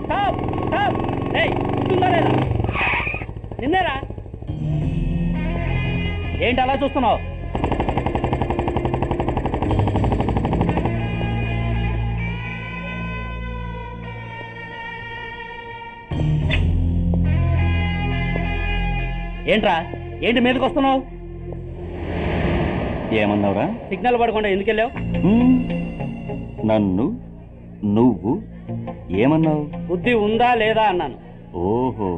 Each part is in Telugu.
Stop stop. ఏయ్ గుర్తుందా లేదా? నిన్నేరా? ఏంటి అలా చూస్తున్నావు? ఏంట్రా? ఏంటి మీదకి వస్తున్నావు? ఏమన్నావురా? సిగ్నల్ పడకుండా ఎందుకు వెళ్ళావు? నన్ను నువ్వు ఏమన్నావు? బుద్ధి ఉందా లేదా అన్నాను. ఓహో,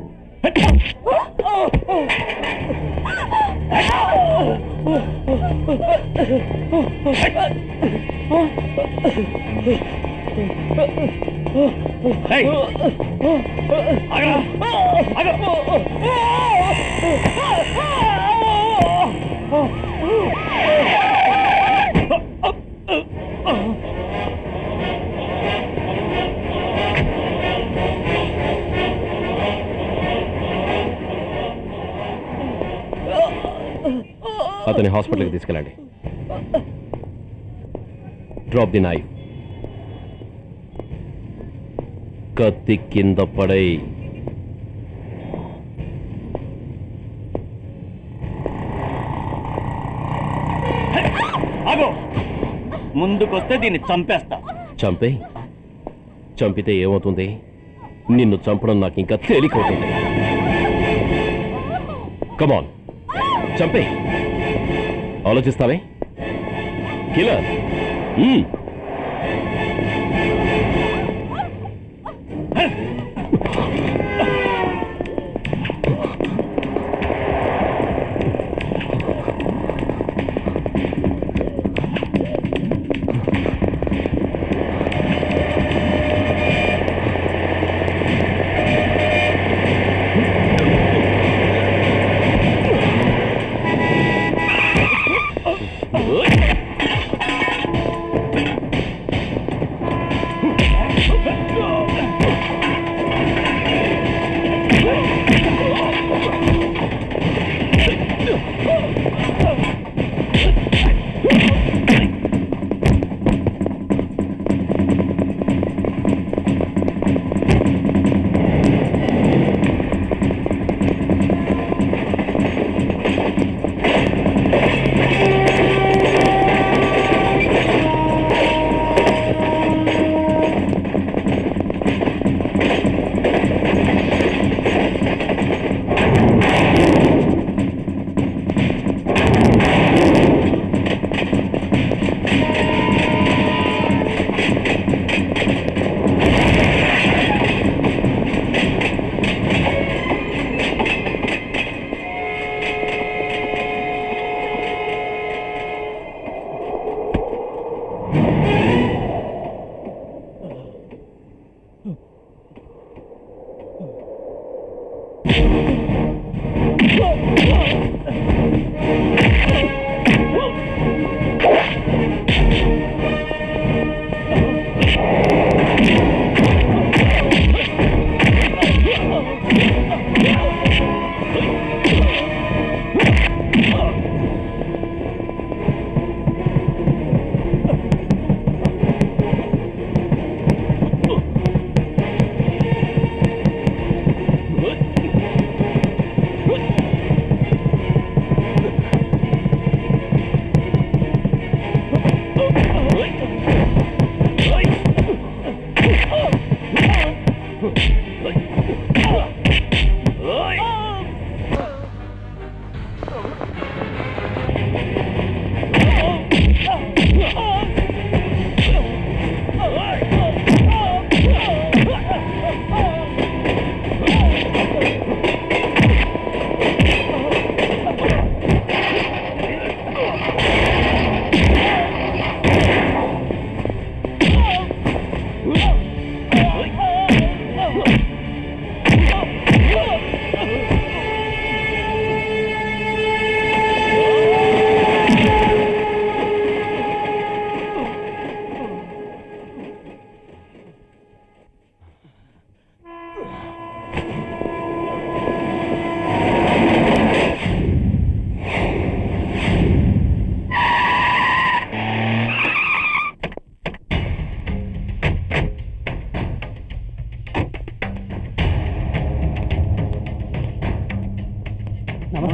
అతని హాస్పిటల్కి తీసుకెళ్ళండి. Drop the knife. కత్తి కింద పడై. ఆగో, ముందుకొస్తే దీన్ని చంపేస్తా. చంపే. చంపితే ఏమవుతుంది? నిన్ను చంపడం నాకు ఇంకా తేలికవుతుంది. కమాన్, చంపే. ఆలోచిస్తావే కిల్లర్?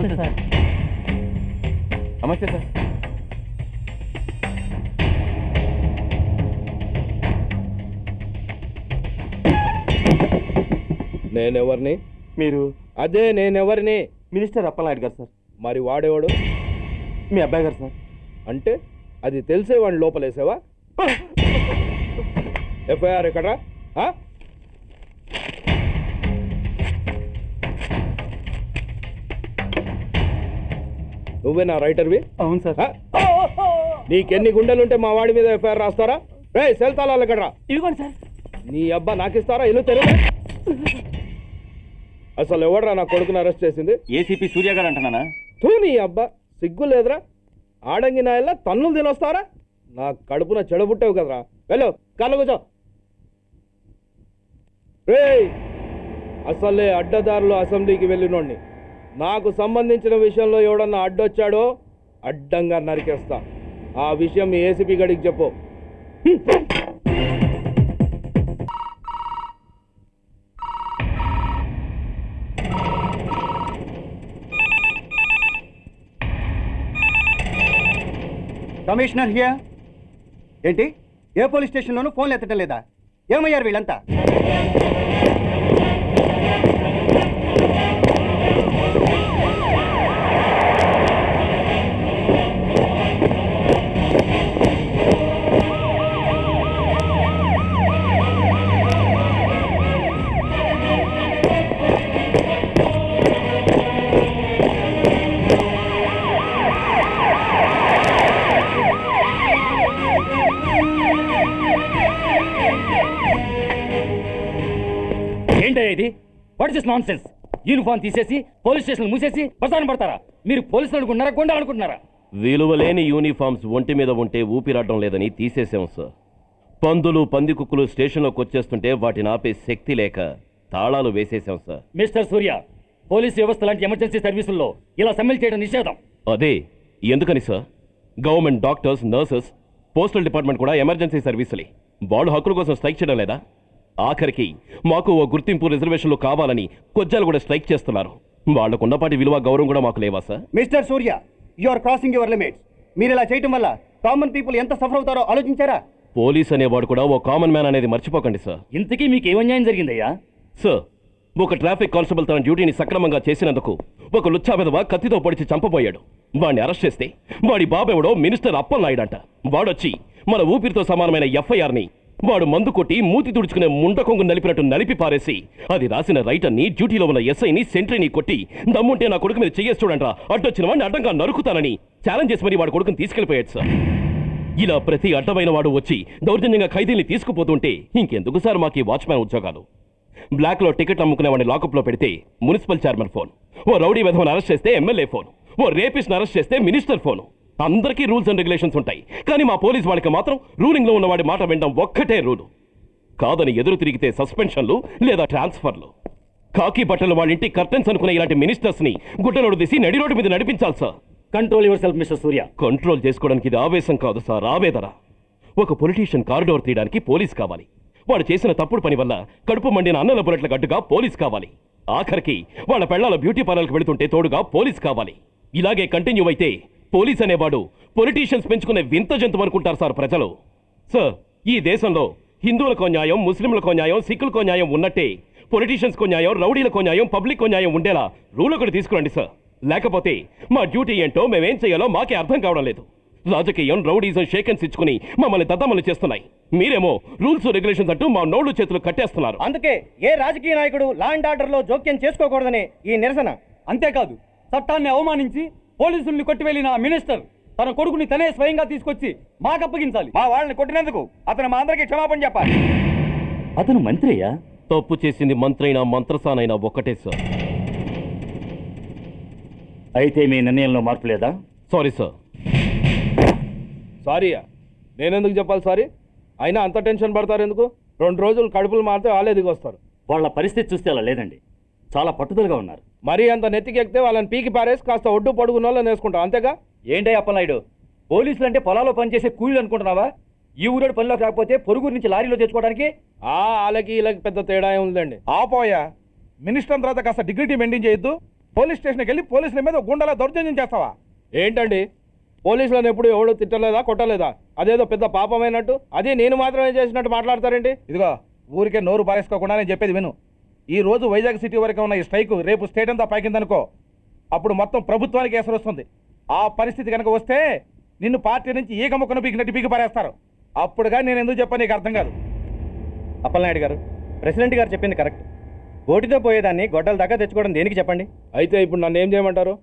నమస్తే సార్. నమస్తే సార్. నేనెవరిని? మీరు అదే నేనెవరిని? మినిస్టర్ అప్పలనాయుడు గారు సార్. మరి వాడేవాడు? మీ అబ్బాయి గారు సార్. అంటే అది తెలిసే వాడిని లోపలేసావా? ఎఫ్ఐఆర్ ఎక్కడ్రా? నువ్వే నా రైటర్వి? అవును సార్. నీకెన్ని గుండెలుంటే మా వాడి మీద ఎఫ్ఐఆర్ రాస్తారా? రే సెల్ తాళాలు ఎక్కడ్రా? ఇదిగోండి సార్. నీ అబ్బా నాకిస్తారా? ఇల్లు తెరువు. అసలు ఎవడ్రా నా కొడుకుని అరెస్ట్ చేసింది? ఏసీపీ సూర్య గారు అంటున్నానా? తూ నీ అబ్బా సిగ్గు లేదురా? ఆడంగి నాయల్లా తన్నులు తినొస్తారా? నా కడుపున చెడబుట్టావు కదరా. వెళ్ళు కాళ్ళు కూర్చో. రేయ్ అసలే అడ్డదారులు అసెంబ్లీకి వెళ్ళినోడిని. నాకు సంబంధించిన విషయంలో ఎవడన్నా అడ్డొచ్చాడో అడ్డంగా నరికేస్తా. ఆ విషయం మీ ఏసీపీ గడికి చెప్పు. Commissioner here. ఏంటి ఏ పోలీస్ స్టేషన్లోనూ ఫోన్లు ఎత్తడం లేదా? ఏమయ్యారు వీళ్ళంతా? ఏంటయ్యా ఇది? What is this non sense? Uniform తీసేసి పోలీస్ స్టేషన్ మూసేసి ప్రసారం పడతారా? మీరు పోలీసులు అనుకుంటున్నారా, గుండాలు అనుకుంటున్నారా? విలువలేని యూనిఫామ్స్ ఒంటి మీద ఉంటే ఊపిరాడడం లేదని తీసేసాం సార్. పందులు పందికుక్కులు స్టేషన్లోకి వచ్చేస్తుంటే వాటిని ఆపే శక్తి లేక తాళాలు వేసేసాం సార్. మిస్టర్ సూర్య, పోలీస్ వ్యవస్థ లాంటి ఎమర్జెన్సీ సర్వీసుల్లో ఇలా సమ్మెలు చేయడం నిషేధం. అదే ఎందుకని sir? Government doctors, nurses, postal department కూడా ఎమర్జెన్సీ సర్వీసులే. వాళ్ళు హక్కుల కోసం స్ట్రైక్ చేయడం లేదా? ఆఖరికి మాకు ఓ గుర్తింపు రిజర్వేషన్లు కావాలని కొజ్జాలు కూడా స్ట్రైక్ చేస్తున్నారు. వాళ్లకున్నపాటి విలువ గౌరవం కూడా మాకు లేవా sir? Mister Surya, you are crossing your limits. మీరు ఇలా చేయటం వల్ల కామన్ పీపుల్ ఎంత సఫర్ అవుతారో ఆలోచించారా? పోలీస్ అనేవాడు కూడా ఓ కామన్ మ్యాన్ అనేది మర్చిపోకండి సార్. ఇంతకీ మీకు ఏమన్యాయం జరిగిందయ్యా? సార్, ఒక ట్రాఫిక్ కానిస్టేబుల్ తన డ్యూటీని సక్రమంగా చేసినందుకు ఒక లుచ్చా విధవ కత్తితో పొడిచి చంపబోయాడు. వాడిని అరెస్ట్ చేస్తే వాడి బాబెవడో మినిస్టర్ అప్పలనాయుడు అంట. వాడొచ్చి మన ఊపిరితో సమానమైన ఎఫ్ఐఆర్ని వాడు మందు కొట్టి మూతి తుడుచుకునే ముండకొంగు నలిపినట్టు నలిపి పారేసి అది రాసిన రైటర్ని, డ్యూటీలో ఉన్న ఎస్ఐని, సెంట్రీని కొట్టి దమ్ముంటే నా కొడుకు మీద చెయ్యేసి చూడంట, అడ్డొచ్చిన వాడిని అడ్డంగా నరుకుతానని ఛాలెంజ్ చేసి మరి వాడు కొడుకుని తీసుకెళ్లిపోయాడు సార్. ఇలా ప్రతి అడ్డమైన వాడు వచ్చి దౌర్జన్యంగా ఖైదీల్ని తీసుకుపోతుంటే ఇంకెందుకు సార్ మాకు ఈ వాచ్మ్యాన్ ఉద్యోగాలు? బ్లాక్లో టికెట్ అమ్ముకునే వాడిని లాకప్లో పెడితే మున్సిపల్ చైర్మన్ ఫోన్, ఓ రౌడీ విధవను అరెస్ట్ చేస్తే ఎమ్మెల్యే ఫోన్, ఓ రేపిస్ట్ని అరెస్ట్ చేస్తే మినిస్టర్ ఫోను. అందరికీ రూల్స్ అండ్ రెగ్యులేషన్స్ ఉంటాయి, కానీ మా పోలీస్ వాళ్ళకి మాత్రం రూలింగ్లో ఉన్నవాడి మాట వినడం ఒక్కటే రూలు. కాదని ఎదురు తిరిగితే సస్పెన్షన్లు లేదా ట్రాన్స్ఫర్లు. కాకి బట్టలు వాళ్ళ ఇంటి కర్టెన్స్ అనుకునే ఇలాంటి మినిస్టర్స్ని గుడ్డలోడు తీసి నడి రోడ్డు మీద నడిపించాలి sir. Control your self mister Surya. Control చేసుకోవడానికి ఇది ఆవేశం కాదు సార్, ఆవేదన. ఒక పొలిటీషియన్ కారిడోర్ తీయడానికి పోలీస్ కావాలి. వాడు చేసిన తప్పుడు పని వల్ల కడుపు మండిన అన్నల బుల్లెట్ల గడ్డుగా పోలీస్ కావాలి. ఆఖరికి వాళ్ళ పెళ్లాల బ్యూటీ పార్లర్కి వెళుతుంటే తోడుగా పోలీస్ కావాలి. ఇలాగే కంటిన్యూ అయితే పోలీస్ అనేవాడు పొలిటీషియన్స్ పెంచుకునే వింత జంతువు అనుకుంటారు సార్ ప్రజలు. సార్, ఈ దేశంలో హిందువులకో న్యాయం, ముస్లింలకో న్యాయం, సిక్కులకో న్యాయం ఉన్నట్టే పొలిటీషియన్స్కో న్యాయం, రౌడీలకో న్యాయం, పబ్లిక్కో న్యాయం ఉండేలా రూల్ ఒకటి తీసుకురండి సార్. లేకపోతే మా డ్యూటీ ఏంటో మేమేం చేయాలో మాకే అర్థం కావడం లేదు. రాజకీయం, రౌడీజం షేకెన్స్ ఇచ్చుకుని మమ్మల్ని దద్దమలు చేస్తున్నాయి. మీరేమో రూల్స్ రెగ్యులేషన్స్ అంటూ మా నోళ్లు చేతులు కట్టేస్తున్నారు. అందుకే ఏ రాజకీయ నాయకుడు లా అండ్ ఆర్డర్లో జోక్యం చేసుకోకూడదని ఈ నిరసన. అంతేకాదు, చట్టాన్ని అవమానించి పోలీసుల్ని కొట్టివెళ్లిన మినిస్టర్ తన కొడుకుని తనే స్వయంగా తీసుకొచ్చి మాకు అప్పగించాలి. మా వాళ్ళని కొట్టినందుకు అతను మా అందరికీ క్షమాపణ చెప్పాలి. అతను మంత్రి అయ్యా. తప్పు చేసింది మంత్రైనా మంత్రసానైనా ఒక్కటే సార్. అయితే మీ నిర్ణయంలో మార్పు లేదా? Sorry sir. సారీయా? నేనెందుకు చెప్పాలి సారీ? అయినా అంత టెన్షన్ పడతారు ఎందుకు? 2 రోజులు కడుపులు మారితే వాళ్ళే దిగొస్తారు. వాళ్ళ పరిస్థితి చూస్తే అలా లేదండి, చాలా పట్టుదలగా ఉన్నారు. మరీ అంత నెత్తికెక్కితే వాళ్ళని పీకి పారేసి కాస్త ఒడ్డు పొడుగున్న వాళ్ళని వేసుకుంటాం, అంతేగా? ఏంటయ్య అప్పలనాయుడు, పోలీసులు అంటే పొలాల్లో పనిచేసే కూలీలు అనుకుంటున్నావా? ఈ ఊరోడు పనిలోకి రాకపోతే పొరుగురు నుంచి లారీలో తెచ్చుకోవడానికి వాళ్ళకి వీళ్ళకి పెద్ద తేడా ఉందండి. ఆపోయా, మినిస్టర్ తర్వాత కాస్త డిగ్నిటీ మెయింటైన్ చేయొద్దు. పోలీస్ స్టేషన్కి వెళ్ళి పోలీసుల మీద గుండెలా దౌర్జన్యం చేస్తావా? ఏంటండి పోలీసులను ఎప్పుడు ఎవడు తిట్టలేదా కొట్టలేదా? అదేదో పెద్ద పాపమైనట్టు అది నేను మాత్రమే చేసినట్టు మాట్లాడతారేంటి? ఇదిగో ఊరికే నోరు పారేసుకోకుండా నేను చెప్పేది విను. ఈ రోజు వైజాగ్ సిటీ వరకు ఉన్న ఈ స్ట్రైక్ రేపు స్టేట్ అంతా పైకిందనుకో, అప్పుడు మొత్తం ప్రభుత్వానికి ఎసరు వస్తుంది. ఆ పరిస్థితి కనుక వస్తే నిన్ను పార్టీ నుంచి ఈగ ముక్కను పీకినట్టు పీకి పారేస్తారు. అప్పుడుగా నేను ఎందుకు చెప్పాను నీకు అర్థం కాదు. అప్పలనాయుడు గారు, ప్రెసిడెంట్ గారు చెప్పింది కరెక్ట్. ఓటితో పోయేదాన్ని గొడ్డల దాకా తెచ్చుకోవడం దేనికి చెప్పండి? అయితే ఇప్పుడు నన్ను ఏం చేయమంటారు?